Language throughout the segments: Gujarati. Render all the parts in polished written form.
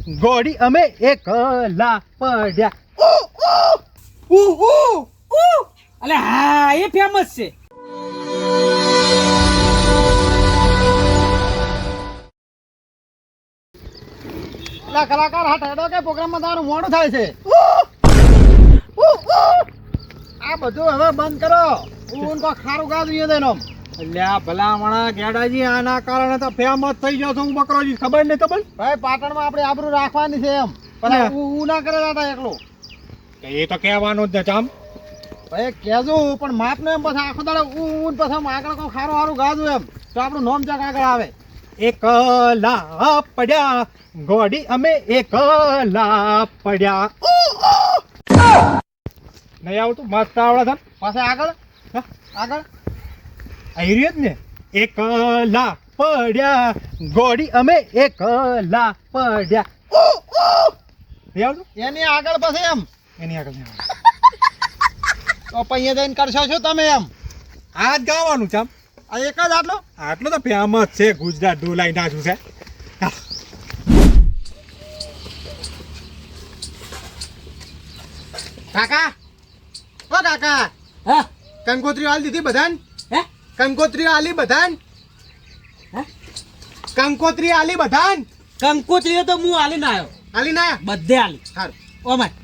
ગોળી અમે એકલા પડ્યા. અલે હા એ ફેમસ છે. કલાકાર હટાડો કે પ્રોગ્રામમાં તમારું મોડું થાય છે. આ બધું હવે બંધ કરો. ઊન કો ખારું ગાજ નહીં દેનો. અલ્યા ભલામણા ગેડાજી આના કારણે તો ફેમસ થઈ ગયો છું બકરોજી. ખબર નહીં ખબર ભાઈ પાટણમાં આપણે આબરૂ રાખવાની છે એમ. પણ હું ના કરે દાદા એકલો એ તો કહેવાનું જ ને ચામ ભાઈ કહેજો પણ માપ ને એમ પછી આખો દાડે ઊન પછી આગળ કોઈ ખારું સારું ગાજું એમ તો આપણું નોમ ચાક આગળ આવે. એકલા પડ્યા ગોડી અમે એકલા પડ્યા. નહીં આવતું મસ્ત આવડે છે પાછા આગળ આગળ આવી રહ્યો જ ને. એકલા પડ્યા ગોડી અમે એકલા પડ્યા. નહીં આવતું એની આગળ પછી એમ એની આગળ તો પૈયા જઈને કરશો છો તમે એમ. આ જ ગાવાનું છે આમ. આ એક જ આટલો તો ફેમસ છે. ગુજરાત ડોલાઈ નાખ્યું છે. કાકા ઓ કાકા હા કંકોત્રી આલી દીધી બધાને. હે કંકોત્રી આલી બધાને. કંકોત્રી આલી બધાને. કંકોત્રીઓ તો હું આલી ના આવ્યો. આલી ના બધે આલી. સારું ઓ માય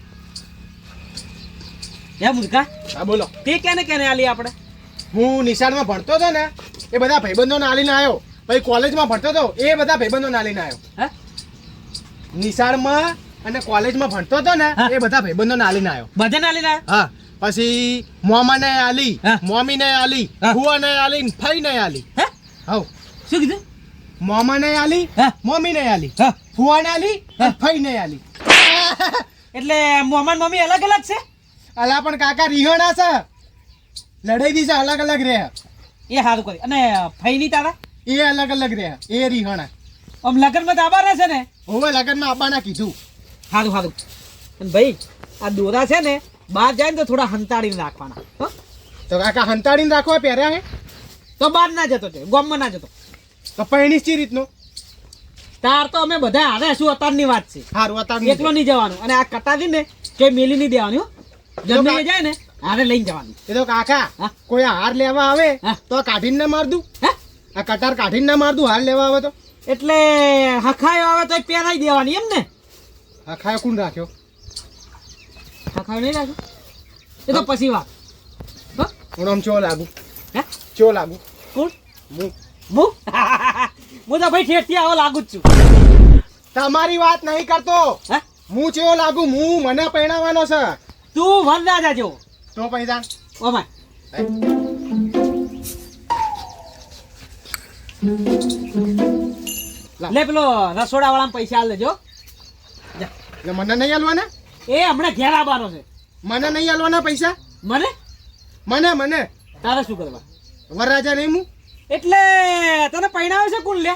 હે મુર્ખા. હા બોલો. તે કેને કેને આલી આપણે? હું નિશાળમાં ભણતો હતો ને એ બધા ભાઈબંધોને આલીને આવ્યો. પછી કોલેજમાં ભણતો હતો એ બધા ભાઈબંધોને આલીને આવ્યો. હે નિશાળમાં અને કોલેજમાં ભણતો હતો ને એ બધા ભાઈબંધોને આલીને આવ્યો. બધાને આલી ના હા પછી મોમાને આલી, હા. મોમીને આલી, હા. ફુવાને આલી, ફઈને આલી. હે હવ શું કીધું? મોમાને આલી, હા. મોમીને આલી, હા ફુવાને આલી, ફઈને આલી. એટલે મોહમ્મદ મમ્મી અલગ અલગ છે? અલા પણ કાકા રીહણા છે. લડાઈ દી છે અલગ અલગ રહે. એ સારું કરી. અને ફઈની તારા એ અલગ અલગ રહે. એ રીહણા આમ લગનમાં દાબા રહેશે ને? હવે લગનમાં આવવાના કીધું. સારું સારું. અને ભાઈ આ દોરા છે ને બહાર જાય ને તો થોડા હંતાડીને રાખવાના. હો તો કાકા હંતાડીને રાખવા પહેર્યા હે તો બહાર ના જતો છે, ગામમાં ના જતો. તો પૈણી ચી રીતનો. તાર તો અમે બધા હારે શું અત્યારની વાત છે. હારું હતા એકલો નહીં જવાનું. અને આ કટાવી ને કે મેલી નહીં દેવાની. હો જમીને જાય ને હારે લઈને જવાનું. એ તો કાકા હા. કોઈ હાર લેવા આવે હા. તો કાઢીને ના માર દઉં. હે આ કટાર કાઢીને ના માર દઉં હાર લેવા આવે તો. એટલે હખાયો આવે તો પહેરાઈ દેવાની એમ ને? હા ખાયો કોણ રાખ્યો. હખાયો નહીં રાખે એ તો પછી વાત. હો હું આમ ચો લાગુ. હે ચો લાગુ. કોણ? હું હું હું તો ભાઈ ઠેઠથી આવો લાગુ જ છું. તમારી વાત નહીં કરતો. હે હું ચેવો લાગુ. હું મને પહેણાવાનો છે. તું વનરાજા જેવો. તો પૈસા ઓ માય લે પેલો રસોડા વાળા પૈસા આલ દેજો. જા. એટલે મને નહીં આલવાના. એ હમણાં ઘેર આવવાનો છે. મને નહીં આલવાના પૈસા. મને મને તારે શું કરવા? વરરાજા નહીં હું. એટલે તને પૈણાવે છે કોણ લે?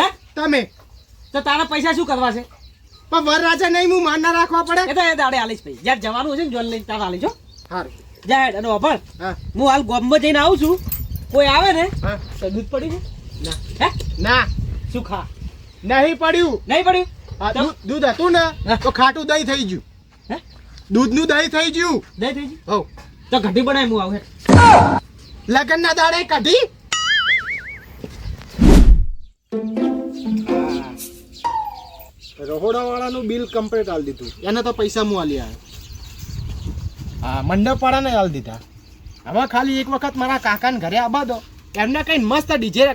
હે? તમે તો તારા પૈસા શું કરવા છે? પણ વરરાજા નહીં હું માન ના રાખવા પડે. એ તો એ દાડે આલીશ ભાઈ. જ્યાં જવાનું છે ને જોન લઈને તારે આલીશ. હો સારું જા હેડ. અને વાપર હા હું હાલ ગામમાં જઈને આવું છું. કોઈ આવે ને હા તો દૂધ પડી છે. ના હે ના શું ખા? નહીં પડ્યું. નહીં પડ્યું? આ તો? દૂધ હતું ને હા. તો ખાટું દહીં થઈ ગયું. હે દૂધનું દહીં થઈ ગયું. દહીં થઈ ગઈ? હવ તો ઘટી બનાવી હું આવું હેડ. લગન ના દાડે કાઢી. રહોડા વાળાનું બિલ કમ્પ્લીટ આલી દીધું. એને તો પૈસા હું આલી આવ્યો. હા મંડપ વાળાને આલી દીધા. હવે ખાલી એક વખત મારા કાકાને ઘરે આવવા દો. એમને કઈ મસ્ત ડીજે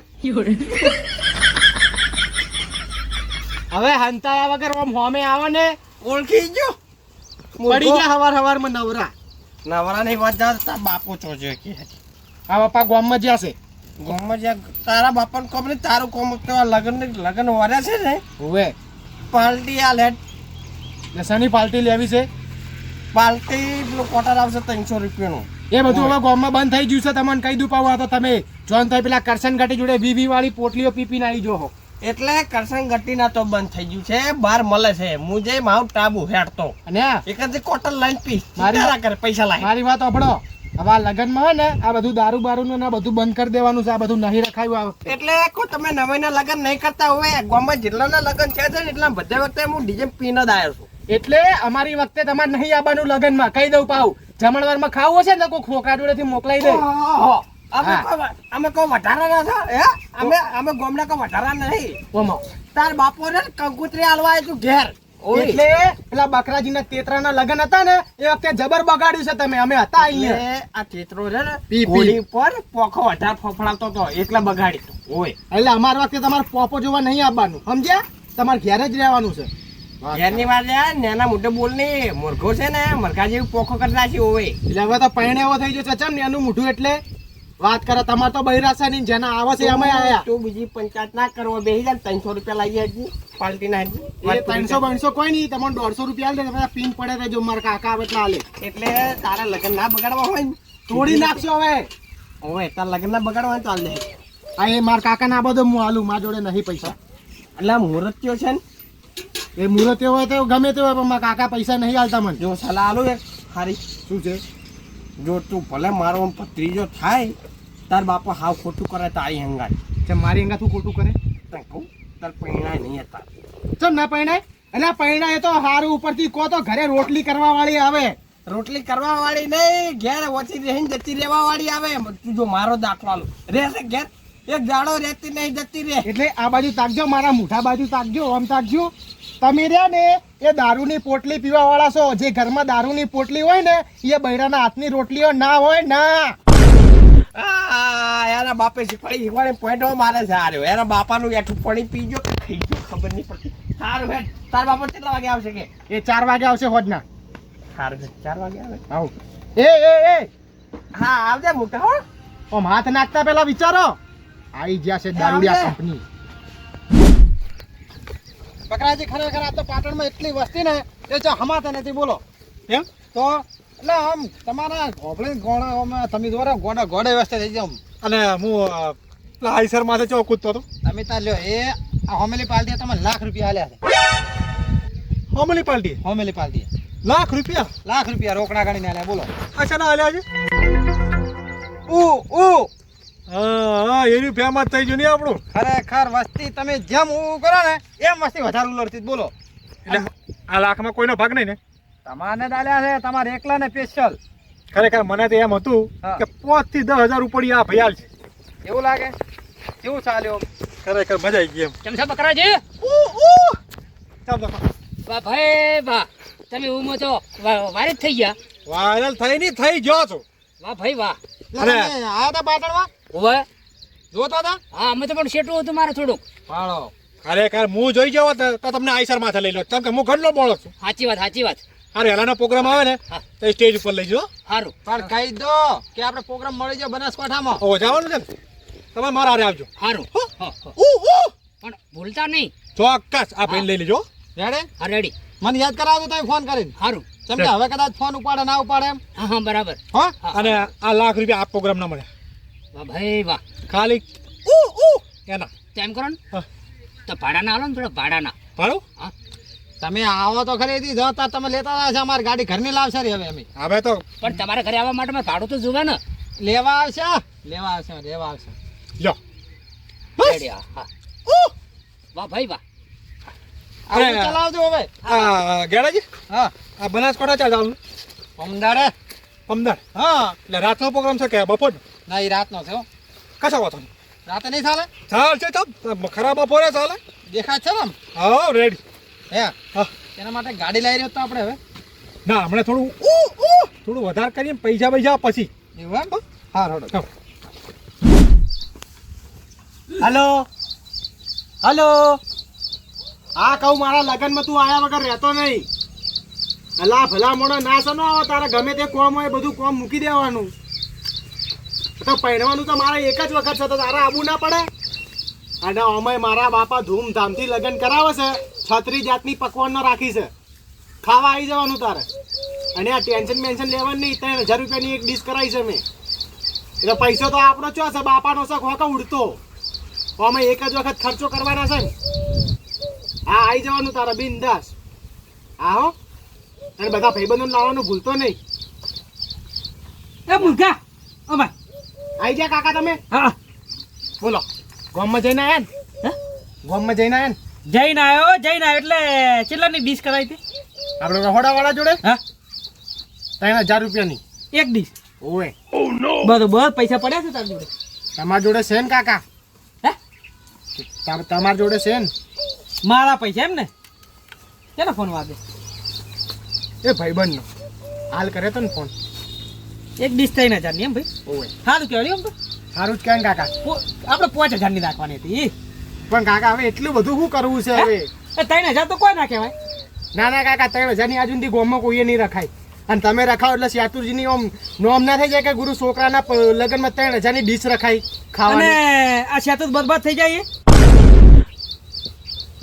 હવે હંતાયા વગર આમ હોમે આવે ને ઓળખી ગયો. પડી ગયા હવાર નવરા. નવરા નહીં વાત જા બાપો ચોજો કે આ બાપા ગામમાં જ્યાં છે. ગામમાં જ્યાં તારા બાપાનું કોમ ને તારું કોમ કેવા લગન વર્યા છે ને હવે પાર્ટી આ લેટ લસણની પાર્ટી લેવી છે. પાર્ટી પેલું ક્વાર્ટર આવશે 300 રૂપિયાનું. એ બધું હવે ગામમાં બંધ થઈ ગયું છે. તમને કહી દઉં પાવું. તો તમે જોન થઈ પેલા કરશન ઘાટી જોડે વીવી વાળી પોટલીઓ પીપીને આવી જો. એટલે કરસન ગટ્ટીના તો બંધ થઈ ગયું છે. બહાર મળે છે. હું જે માઉન્ટ આબુ હેડતો અને એક જ ક્વાર્ટર લાઈન પી મારી મારી કરે પૈસા લાય. મારી વાત સાંભળો. હવે આ લગનમાં હે ને આ બધું દારૂ બારૂ ને આ બધું બંધ કરી દેવાનું છે. આ બધું નહીં રખાયું આ વખતે. એટલે કો તમે નવાઈના લગન નહીં કરતા હોય ગામમાં જેટલાના લગન છે ને એટલા બધા વખતે હું ડીજે પીને જ આવ્યો છું. એટલે અમારી વખતે તમારે નહીં આવવાનું લગનમાં કહી દઉં પાઉ. જમણવારમાં ખાવું હશે ને તો કોઈ ખોખરા જોડેથી મોકલાઈ દે. ઓહો, હા. અમે કોઈ વધારાના છે હે અમે ગામના કોઈ વધારાના નહીં. ઓમો. તાર બાપો ને કંકુતરી આલવા આવ્યો તું ઘેર. એટલે પેલા બકરાજીના તેતરાના લગન હતા ને એ વખતે જબર બગાડ્યું છે તમે. અમે હતા અહીંયા. એટલે આ ચેતરો છે ને પી. ઘોડી પર પોખો વધારે ફફડાવતો હતો એટલે બગાડી તો હોય. એટલે અમાર વખતે તમારે પોપો જોવા નહીં આવવાનું સમજ્યા. તમારે ઘેર જ રહેવાનું છે. ઘેરની વાત યાર નેના મોઢે બોલ ની મુરઘો છે ને મરઘા જેવું પોખો કરી નાખ્યો હોય. એટલે હવે તો પૈણે એવો થઈ ગયો છે. ચમ ને એનું મોઢું એટલે વાત કરે. તમારે તો બૈરાસા ની જેના આવે છે અમે આયા. તું બીજી પંચાયત ના કરવો બેસી જાય 300 રૂપિયા લાગી હજી પાલટી ના હજી. એ 300 કોઈ નહીં. તમને 150 રૂપિયા આલે તમે પીન પડે રહેજો. મારા કાકા આવે એટલે આલે. એટલે તારા લગ્ન ના બગાડવા હોય ને તોડી નાખશો હવે. હવે તારા લગ્ન ના બગાડવા હોય તો હાલ દે. આ એ મારા કાકા ના બધો હું આલું. મારા જોડે નહીં પૈસા. એટલે આ મુહૂર્ત થયો છે ને એ મુહૂર્ત હોય તો ગમે તે હોય પણ મારા કાકા પૈસા નહીં આલતા મને. જો સલાહ આલું એક હારી. શું છે? જો તું ભલે મારો આમ ત્રીજો થાય તાર બાપા હાવ ખોટું કરે તારી હંગાત ચમ મારી અંગા તું ખોટું કરે? તને કહું તાર પૈણા નહીં હતા. ચમ ના પૈણાય? એટલે પૈણાય તો હારું ઉપરથી કહો તો ઘરે રોટલી કરવા વાળી આવે. રોટલી કરવા વાળી નહીં ઘેર ઓછી રહીને જતી રહેવા વાળી આવે. તું જો મારો દાખલો આલું રહેશે ઘેર એક જાડો રહેતી નહીં જતી રહે. એટલે આ બાજુ તાકજો, મારા મુઠા બાજુ તાકજો, આમ તાકજો. તમે રહ્યા ને એ દારૂની પોટલી પીવા વાળા છો. જે ઘરમાં દારૂની પોટલી હોય ને એ બૈરાના હાથની રોટલીઓ ના હોય ના. એના બાપે શીખવાડી પોઈન્ટ મારે છે હાર્યો. એના બાપાનું એઠું પાણી પીજો ખાઈ ગયો ખબર નહીં પડતી. સારું હેડ તાર બાપા કેટલા વાગે આવશે કે? એ 4 વાગે આવશે હોજના. સારું 4 વાગે આવે. આવ. એ હા આવજે મોટા હો. આમ હાથ નાખતા પેલા વિચારો. આવી ગયા છે દારૂડિયા કંપની. બકરાજી ખરેખર આ તો પાટણમાં એટલી વસ્તી ને એ જો હમાતા નથી. બોલો એમ તો એટલે આમ તમારા ગોબળી ગોળામાં તમે જોરા ગોડા ગોડા વ્યવસ્થા થઈ જાય. અને હું હાઈસર માથે ચો કૂદતો હતો. તમે તાર લ્યો એ આ હોમેલી પાલટી તમે ₹1,00,000 આલ્યા છે. હોમેલી પાલટી? હોમેલી પાલટી ₹1,00,000? ₹1,00,000 રોકડા ગણીને આલ્યા. બોલો અચ્છા ના આલ્યા છે. હા એની ફેમસ થઈ ગયું ને આપણું. ખરેખર વસ્તી તમે જેમ હું કરો ને એમ વસ્તી વધારે ઉલરતી. બોલો એટલે આ લાખમાં કોઈનો ભાગ નહીં ને? તમારે ડાલ્યા છે તમારે એકલા ને સ્પેશિયલ. ખરેખર મને તો એમ હતું કે 5 થી 10,000 રૂપિયા આ ભયાલ છે. એવું લાગે? કેવું ચાલ્યો? ખરેખર મજા આવી ગઈ એમ. કેમ છે બકરાજી? ચાલ તો વાહ ભાઈ વાહ, તમે ઉમો છો વાયરલ થઈ ગયા. વાયરલ થઈ ની થઈ ગયો છો. વાહ ભાઈ વાહ. અરે આયા તા પાટણમાં ઓવે જોતા હતા? હા અમે તો પણ શેટું હતું મારે થોડુંક. પાડો ખરેખર હું જોઈ જાવ તો તમને આઈસર માથે લઈ લો. કેમ કે હું ઘરનો બોળો છું. સાચી વાત સાચી વાત. અરે હેલાનો પ્રોગ્રામ આવે ને હા. તો સ્ટેજ ઉપર લઈ જાઓ. સારું પણ કહી દો કે આપણે પ્રોગ્રામ મળી જાય બનાસકાંઠામાં. ઓ જવાનું છે ને તમે મારા હારે આવજો. સારું. પણ ભૂલતા નહીં. ચોક્કસ આ ભાઈ લઈ લેજો. રેડે? હા રેડી. મને યાદ કરાવજો તમે ફોન કરીને. સારું. કેમ કે હવે કદાચ ફોન ઉપાડે ના ઉપાડે એમ. હા હા બરાબર. હા હા. અને આ ₹1,00,000 આ પ્રોગ્રામ ના મળે. વાહ ભાઈ વાહ. ખાલી એના તેમ કરો ને હા. તો ભાડાના આલો ને થોડા ભાડાના. ભાડું? હા. તમે આવો તો ખરીદી જતા તમે લેતા આવશે. અમારી ગાડી ઘરની લાવશે રે હવે અમે. હવે તો પણ તમારે ઘરે આવવા માટે મારે ભાડું તો જોવે ને. લેવા આવશે લેવા આવશે. લ્યો રેડી હા હા. વાહ ભાઈ વાહ. અરે ચલાવજો હવે. આ ગેડાજી હા આ બનાસકાંઠા ચાલ જવાનું. પમદાર હા. એટલે રાતનો પ્રોગ્રામ છે કે બપોરનો? ના એ રાતનો છે. કશો વાતો નહીં. રાતે નહીં ચાલે? ચાલશે ચાલ ખરાબ બપોરે ચાલે. દેખાય છે ને આમ? હા રેડી. હે હા એના માટે ગાડી લઈ રહ્યો તો આપણે હવે. ના હમણાં થોડું વધારે કરીએ પૈસા પછી. એવું એમ? હા રોડો. હલો હા કહું મારા લગનમાં તું આયા વગર રહેતો નહીં. અલા ભલા મોડો ના સનો આવો તારે ગમે તે કોમ હોય બધું કોમ મૂકી દેવાનું. તો પહેરવાનું તો મારે એક જ વખત છે તો તારે આબુ ના પડે. અને અમે મારા બાપા ધૂમધામથી લગ્ન કરાવે છે. 36 જાતની પકવાન રાખી છે. ખાવા આવી જવાનું તારે. અને આ ટેન્શન બેન્શન લેવાનું નહીં. 3,000 રૂપિયાની એક ડીશ કરાવી છે મેં. એટલે પૈસો તો આપણો ચો છે બાપાનો શોખ હોકા ઉડતો. અમે એક જ વખત ખર્ચો કરવાના છે ને. હા આવી જવાનું તારા બિંદાસ. હા હો અને બધા ભાઈબંધોને લાવવાનું ભૂલતો નહીં. એ મૂર્ખા અમાર આઈ જા કાકા તમે હા બોલો ગામમાં જઈને આયા ને હે? ગામમાં જઈને આયા ને જઈને આવ્યો એટલે કેટલાની ડીશ કરાવી હતી આપણે રહોડાવાળા જોડે હા 3000 રૂપિયાની એક ડીશ ઓએ બરોબર પૈસા પડ્યા છે તારી જોડે તમારા જોડે છે ને કાકા હે તમારા જોડે છે ને મારા પૈસા એમ ને કેનો ફોન વાગે એ ભાઈબંધનો હાલ કરે તો ને ફોન એક ડીશ 3000 ની એમ ભાઈ ઓએ સારું કહેવાય એમ તો સારું જ કહે ને કાકા આપણે 5000 ની રાખવાની હતી પણ કાકા હવે એટલું બધું શું કરવું છે હવે એ 3000 તો કોઈ ના કહેવાય ના ના કાકા 3000 ની આજુથી ગામમાં કોઈએ નહીં રખાય અને તમે રખાવો એટલે શિયાતુરજીની ઓમ નોમ ના થઈ જાય કે ગુરુ છોકરાના લગ્નમાં 3000 ની ડીશ રખાય અને ખાવાની આ શેતો બરબાદ થઈ જાય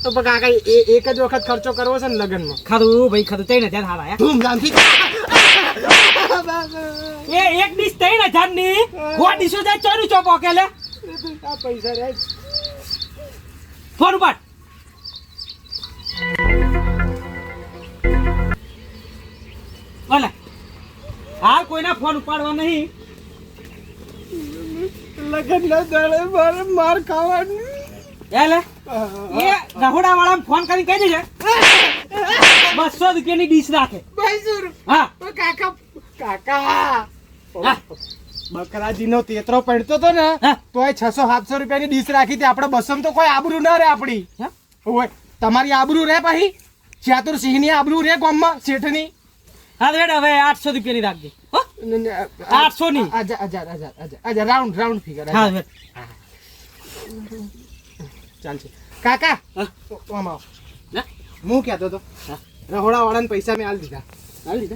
તો પણ કાકા એક જ વખત ખર્ચો કરવો છે ને લગ્નમાં ખરું ભાઈ ખરું 3000 હારા ધૂમધામથી એ એક ડીશ 3000 ની હો ડીશો જાય ચોરી ચોપો કે લે આ પૈસા રે ફોન ઉપર ઓલે હાલ કોઈના ફોન ઉપાડવા નહીં લગ્ન ના દાડે મારે માર ખાવાની એ રહોડા વાળા ફોન કરીને કહી દેજે 200 રૂપિયાની ડીશ રાખે હા કાકા કાકા હા. બકરાજી નો તેતરો પડતો તો ને હા. તોય 600-700 રૂપિયાની ડીશ રાખી હતી આપણે 200 તો કોઈ આબરૂ ના રે આપણી હા? ઓય તમારી આબરૂ રે પછી ચાતુરસિંહ ની આબરૂ રે ગામમાં શેઠની હા રેડ હવે 800 રૂપિયાની રાખજે હો 800 ની અજા રાઉન્ડ ફિગર હા રેડ ચાલશે કાકા હા? આમ આવો. ના? હું કહેતો તો હા. રહોડા વાળાને પૈસા મેં આલ દીધા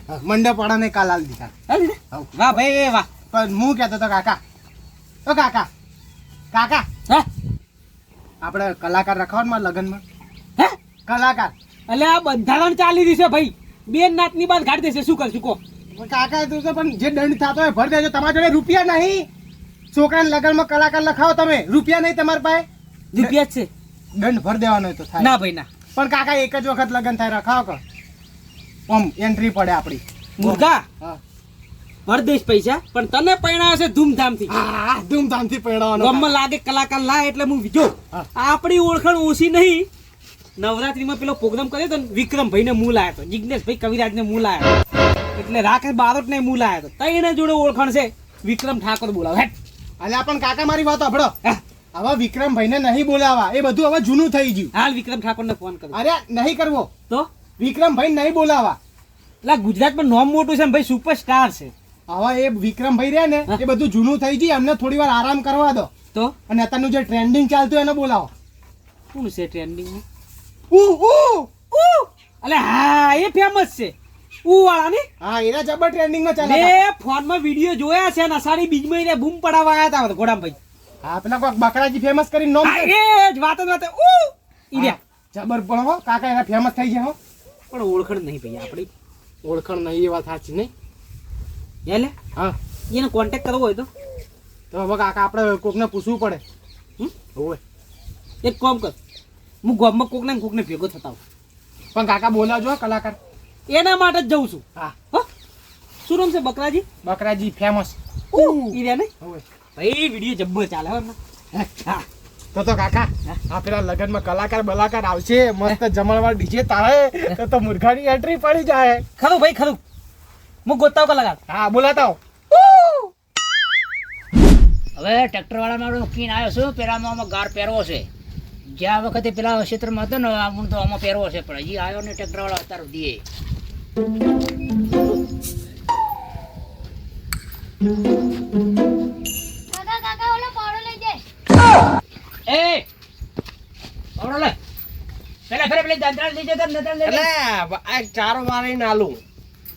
હા, મંડપ વાળાને કાલ આલ દીધા હાઉ. વાહ ભાઈ વાહ પણ હું કહેતો તો કાકા ઓ કાકા કાકા હા આપણે કલાકાર રખાવનમાં લગ્નમાં હે કલાકાર એટલે આ બંધારણ ચાલી રહ્યું છે ભાઈ બેન નાતની બાદ કાઢી દેશે શું કરશું કો કાકા તું તો પણ જે દંડ થતો હોય ભરી દેજો તમારા જોડે રૂપિયા નહીં છોકરાના લગ્નમાં કલાકાર લખાવો તમે રૂપિયા નહીં તમારા પાસે રૂપિયા જ છે દંડ ભરી દેવાનો હોય તો થાય ના ભાઈ ના પણ કાકા એક જ વખત લગ્ન થાય રખાવો કે ઓમ એન્ટ્રી પડે આપણી મુર્ગા હા પરદેશ પૈસા પણ તને પૈણાવે છે ધૂમધામથી હા ધૂમધામથી પહેરવાનો ગામમાં લાગે કલાકાર લાય એટલે હું વિજો હા. આપણી ઓળખાણ ઓછી નહીં નવરાત્રીમાં પેલો પ્રોગ્રામ કર્યો તો ને વિક્રમભાઈ ને મૂળ આવ્યો હતો જિજ્ઞેશભાઈ કવિરાજ ને મૂળ આવ્યો એટલે રાકેશ બારોટ ને મૂળ આવ્યો હતો તઈને જોડે ઓળખાણ છે વિક્રમ ઠાકોર બોલાવે હેટ અલ્યા પણ કાકા મારી વાત સાંભળો હા. હવે વિક્રમભાઈને નહીં બોલાવા એ બધું હવે જૂનું થઈ ગયું હાલ વિક્રમ ઠાકોર ને ફોન કરો અરે નહીં કરવો તો વિક્રમભાઈ નહીં બોલાવા એટલે ગુજરાતમાં નોમ મોટું છે ને ભાઈ સુપરસ્ટાર છે હવે એ વિક્રમભાઈ રહે ને હા. એ બધું જૂનું થઈ ગયું એમને થોડી વાર આરામ કરવા દો તો અને અત્યારનું જે ટ્રેન્ડિંગ ચાલતું એને બોલાવો શું છે ટ્રેન્ડિંગમાં ઉ અલે હા એ ફેમસ છે ઉ વાળા ને હા એના જબર ટ્રેન્ડિંગમાં ચાલે મેં ફોનમાં વિડીયો જોયા છે ને અષાઢી બીજમાં એને બૂમ પડાવવા આવ્યા હતા ઘોડાભાઈ હા પેલા કોઈક બકરાજી ફેમસ કરીને નોમ હા, છે. એ જ વાત જ વાત ઉ ઈર્યા જબર પણ હો કાકા એના ફેમસ થઈ ગયા હો પણ ઓળખણ નહીં ભાઈ આપણી ઓળખણ નહીં એ વાત સાચી નહીં એટલે હા એને કોન્ટેક્ટ કરવો હોય તો તો હવે કાકા આપણે કોકને પૂછવું પડે હમ? હોવે એક કામ કર હું ગામમાં કોકને ને કોકને ભેગો થતા હોઉં પણ કાકા બોલાવજો હો કલાકાર એના માટે જ જઉં છું હા હો શું નામ છે બકરાજી બકરાજી ફેમસ ઈર્યા ને હોવે ભાઈ વિડીયો જબ્બર ચાલે હો એમનો. હા તો કાકા આ પેલા લગનમાં કલાકાર બલાકાર આવશે મસ્ત જમણવાર ડીજે તારે તો મુરઘાની એન્ટ્રી પડી જાય ખરું ભાઈ ખરું હું ગોતાવ કલાકાર હા બોલાતા હો. હવે ટ્રેક્ટર વાળા મારો કીન આવ્યો છું પેલામાં આમાં ગાર પહેરવો છે જ્યાં વખતે પેલા ક્ષેત્રમાં હતો ને આમ તો આમાં પહેરવો છે પણ હજી આવ્યો ને ટ્રેક્ટર વાળો અત્યારે દીએ કાકા કાકા ઓલો પાવડો લઈ જાય એ આવડો લે પેલા ફેરે પેલી દંતરાળ લઈ જતો દંતરાળ લઈ એટલે આ ચારો મારીને આલું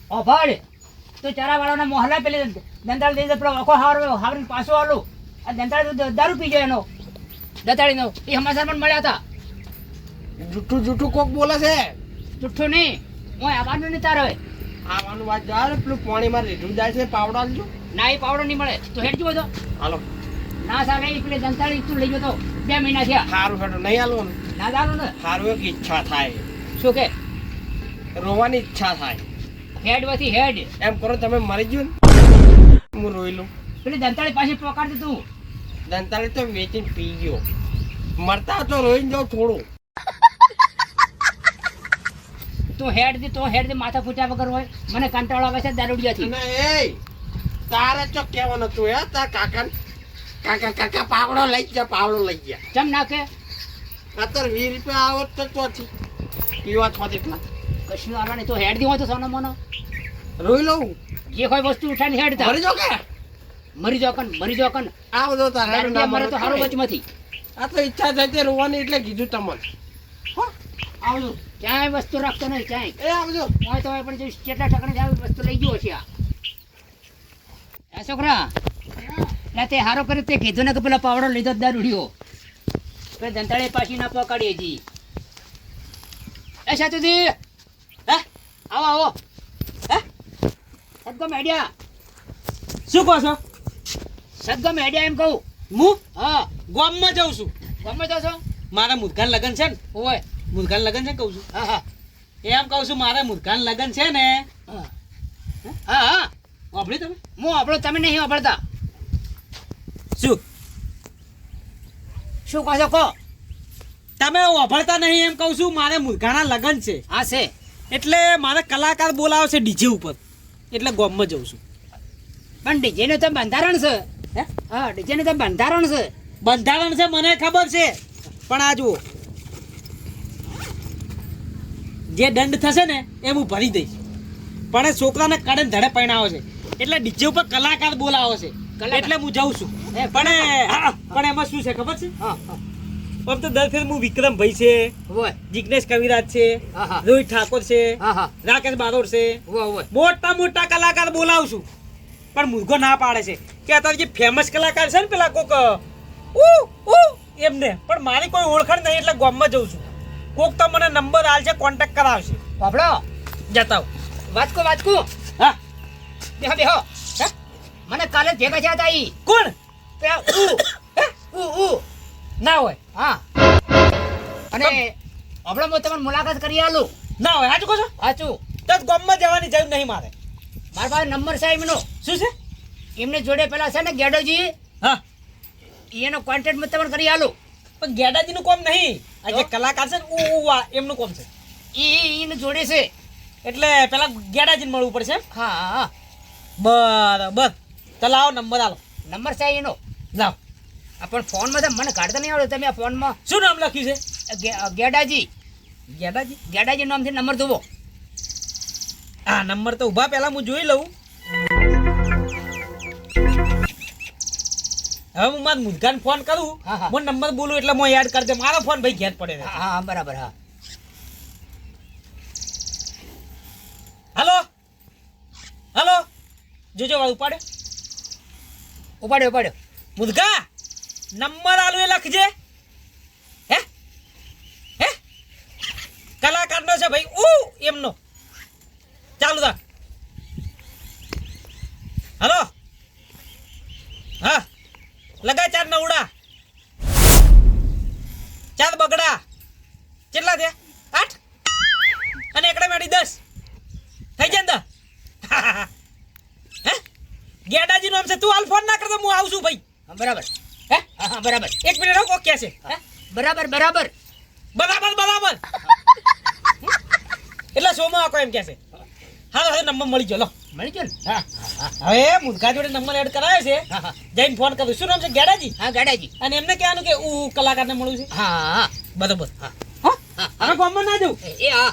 ઓ ભાડ તો ચારા વાળાના મોહલ્લા પેલી દંતરાળ લઈ જતો આખો હાવરીને પાછો આલું આ દંતરાળ દારૂ પી જાય એનો દતાળીનો એ સમાચારમાં મળ્યા હતા જૂઠું જૂઠું કોક બોલે છે જુઠ્ઠું નહીં હું આવવાનું નહીં તારે હવે આવવાનું વાત જાય પેલું પાણીમાં રેઢું જાય છે પાવડા લીધું ના એ પાવડો નહીં મળે તો હેડ જુઓ તો હાલો ના સાહેબ એ પેલી દંતાળી તું લઈ જતો 2 મહિના થયા સારું હેઠું નહીં આલવાનું ના દારૂ ને સારું એક ઈચ્છા થાય શું કે રોવાની ઈચ્છા થાય હેડ વથી હેડ એમ કરો તમે મરી ગયો ને હું રોઈ લઉં. પેલી દંતાળી પાછી પકડતી તું. દંતાળી તો વેચીને પી ગયો. મરતા તો રોઈને જાઉં થોડું. તું હેડ દે માથા ફૂટ્યા વગર હોય. મને કંટાળો આવે છે દારૂડિયાથી. અને એ તારે ચો કહેવાનું તું હે તાર કાકા પાવડો લઈ જા, પાવડો લઈ જા. ચમ નાખે અત્યારે 20 રૂપિયા આવત તો ચોથી પીવા થોડી ના કશું આવવાની. તો હેડ દી હોય તો સોનો મોનો રોઈ લઉં. જે હોય વસ્તુ ઉઠાઈને હેડ તા. મરી જાઓ કે મરી જો કન આ બધો તારે દારૂડિયા મરે તો હારું વચમાંથી. આ તો ઈચ્છા થઈ તે રોવાની એટલે કીધું તમને. હો આવજો. ક્યાંય વસ્તુ રાખતો નહીં ક્યાંય. એ આવજો. હોય તો હોય પણ જો કેટલા ઠકણે જ આવી વસ્તુ લઈ ગયો છે આ છોકરા. ના તે હારો કરે તે કીધું ને કે પેલા પાવડો લીધો જ દારૂડિયો. પેલા દંતાળે પાછી ના પકડીએ જી. એ સાચુજી હે આવો હે સદગમ હેડ્યા. શું કહો છો? સદગમ હેડ્યા એમ કહું. હું હા ગામમાં જાઉં છું. ગમે તો છો. મારા મુદકાન લગન છે ને, ઓય મુદકાન લગન છે કહું છું. હા હા એમ કહું છું મારા મુદકાન લગન છે ને. હા હા વાપરી તમે હું આપણો તમે નહીં વાપરતા. શું શું કહો છો કહો. તમે વાપરતા નહીં એમ કહું છું. મારે મુદકાના લગન છે હા છે એટલે મારે કલાકાર બોલાવે છે ડીજે ઉપર, એટલે ગામમાં જઉં છું. પણ ડીજે નું તો બંધારણ છે. હે હા ડીજે નું તો બંધારણ છે. બંધારણ છે મને ખબર છે, પણ આ જુઓ જે દંડ થશે ને એ હું ભરી દઈશ. પણ એ છોકરાને કડે ધડે પહેણાવે છે એટલે ડીજે ઉપર કલાકાર બોલાવે છે કલાકાર. એટલે હું જાઉં છું. એ પણ એમાં શું છે ખબર છે? હા હા આમ તો દર ફેર હું વિક્રમભાઈ છે, ઓય જિગ્નેશ કવિરાજ છે, હા હા રોહિત ઠાકોર છે, હા હા રાકેશ બારોટ છે, ઓય મોટા મોટા કલાકાર બોલાવું છું. પણ મુર્ગો ના પાડે છે કે અત્યારે જે ફેમસ કલાકાર છે ને પેલા કોક એમને, પણ મારી કોઈ ઓળખાણ નહીં એટલે ગામમાં જઉં છું. કોક તો મને નંબર આલશે, કોન્ટેક્ટ કરાવશે. બાપડો જતા વાંચકો હા બેહો હે મને કાલે ભેગા થયા હતા ઈ કોણ ઉ ના હોય? હા અને હમણાં હું તમને મુલાકાત કરી આલું. ના હોય સાચું કહો છો? સાચું તો ગામમાં જવાની જરૂર નહીં મારે. મારા પાસે નંબર છે એમનો. શું છે? એમને જોડે પેલા છે ને ગેડોજી, હા એનો કોન્ટેક્ટ મેં તમને કરી આલું. પણ ગેડાજીનું કોમ નહીં, આ જે કલાકાર છે ને એમનું કોમ છે. એને જોડે છે. એટલે પેલા ગેડાજીને મળવું પડશે એમ? હા હા બરાબર. તો લાવો નંબર આલો. નંબર છે એનો. લાવ. આ પણ ફોનમાં તો મને કાઢતા નહીં આવડે. તમે આ ફોનમાં શું નામ લખ્યું છે? ગેડાજી ગેડાજી નામથી નંબર દુવો. આ નંબર તો ઉભા પહેલા હું જોઈ લઉં. હવે હું મારા મુદગાને ફોન કરું. હા, હા. હું નંબર બોલું એટલે હું યાદ કરી દે. મારો ફોન ભાઈ ઘેર પડે છે. હા હા બરાબર હા હલો હલો જોજો વાળું ઉપાડ્યો મુદગા નંબર આલું એ લખજે. હે હે કલાકારનો છે ભાઈ એમનો. ચાલુ રાખ. હલો હા લગા 4 નવડા 4 બગડા. કેટલા થયા? 8 અને એકડા મેડી 10 થઈ જાય ને? હે ગેડાજી નામ છે. તું હાલ ફોન ના કરતો, હું આવું છું ભાઈ. હા બરાબર હે હા બરાબર 1 મિનિટ રહો. કોક ક્યાં છે? હે બરાબર બરાબર એટલે સોમાં આકો એમ કે છે. હાલો હવે નંબર મળી ગયો. લો મળી ગયો ને. હા હવે મુદગા જોડે નંબર એડ કરાયો છે. હા હા જઈને ફોન કરું. શું નામ છે? ગેડાજી. હા ગાડાજી. અને એમને કહેવાનું કે કલાકારને મળું છે. હા હા બરોબર. હા હવે ગામમાં ના જવું. એ હા